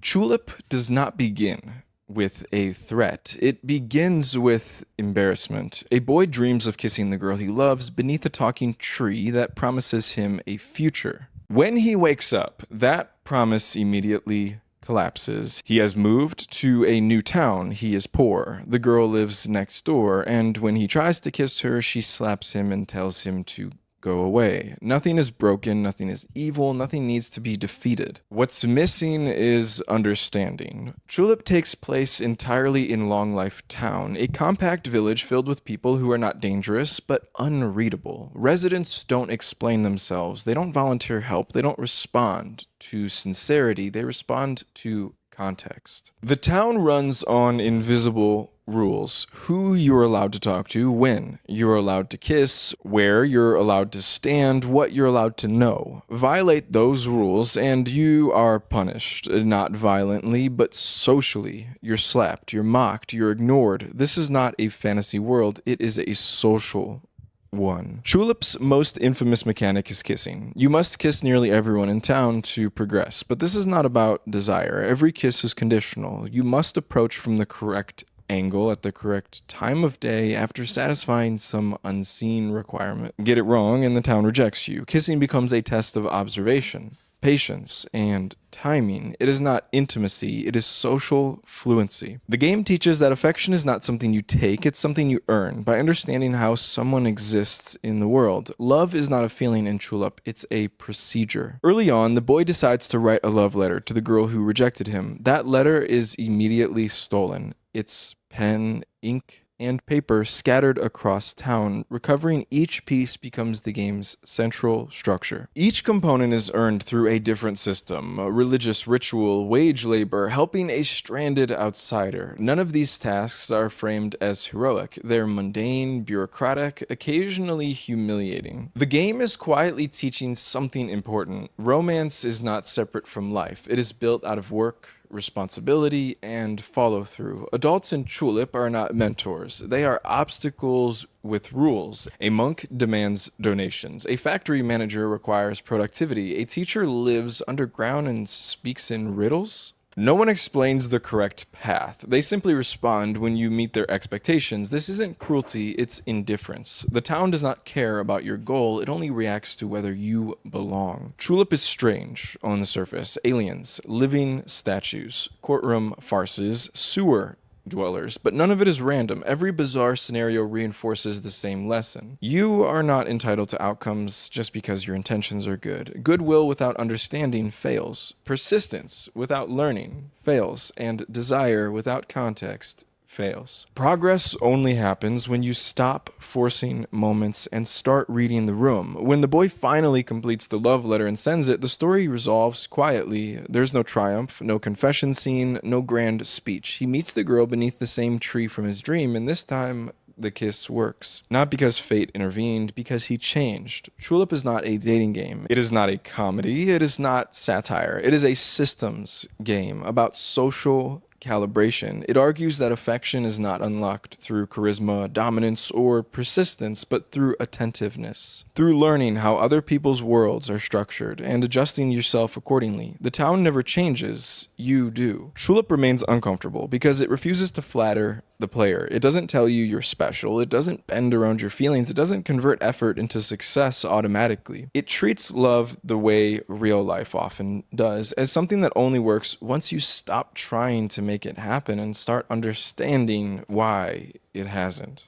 Chulip does not begin with a threat. It begins with embarrassment. A boy dreams of kissing the girl he loves beneath a talking tree that promises him a future. When he wakes up, that promise immediately collapses. He has moved to a new town. He is poor. The girl lives next door, and when he tries to kiss her, she slaps him and tells him to go away. Nothing is broken, nothing is evil, nothing needs to be defeated. What's missing is understanding. Chulip takes place entirely in Longlife town, a compact village filled with people who are not dangerous, but unreadable. Residents don't explain themselves, they don't volunteer help, they don't respond to sincerity, they respond to context. The town runs on invisible rules: who you're allowed to talk to, when you're allowed to kiss, where you're allowed to stand, what you're allowed to know. Violate those rules and you are punished, not violently, but socially. You're slapped, you're mocked, you're ignored. This is not a fantasy world, it is a social one. Chulip's most infamous mechanic is kissing. You must kiss nearly everyone in town to progress, but this is not about desire. Every kiss is conditional. You must approach from the correct angle at the correct time of day after satisfying some unseen requirement. Get it wrong and the town rejects you. Kissing becomes a test of observation, patience, and timing. It is not intimacy, it is social fluency. The game teaches that affection is not something you take, it's something you earn by understanding how someone exists in the world. Love is not a feeling in Chulip, it's a procedure. Early on, the boy decides to write a love letter to the girl who rejected him. That letter is immediately stolen. Its pen, ink, and paper scattered across town. Recovering each piece becomes the game's central structure. Each component is earned through a different system: a religious ritual, wage labor, helping a stranded outsider. None of these tasks are framed as heroic. They're mundane, bureaucratic, occasionally humiliating. The game is quietly teaching something important. Romance is not separate from life. It is built out of work, responsibility, and follow-through. Adults in Chulip are not mentors. They are obstacles with rules. A monk demands donations. A factory manager requires productivity. A teacher lives underground and speaks in riddles. No one explains the correct path. They simply respond when you meet their expectations. This isn't cruelty, it's indifference. The town does not care about your goal, it only reacts to whether you belong. Chulip is strange on the surface. Aliens, living statues, courtroom farces, sewer dwellers, but none of it is random. Every bizarre scenario reinforces the same lesson. You are not entitled to outcomes just because your intentions are good. Goodwill without understanding fails. Persistence without learning fails. And desire without context fails. Progress only happens when you stop forcing moments and start reading the room. When the boy finally completes the love letter and sends it, the story resolves quietly. There's no triumph, no confession scene, no grand speech. He meets the girl beneath the same tree from his dream, and this time the kiss works. Not because fate intervened, because he changed. Chulip is not a dating game. It is not a comedy. It is not satire. It is a systems game about social calibration. It argues that affection is not unlocked through charisma, dominance, or persistence, but through attentiveness, through learning how other people's worlds are structured and adjusting yourself accordingly. The town never changes, you do. Chulip remains uncomfortable because it refuses to flatter the player. It doesn't tell you you're special. It doesn't bend around your feelings. It doesn't convert effort into success automatically. It treats love the way real life often does, as something that only works once you stop trying to make it happen and start understanding why it hasn't.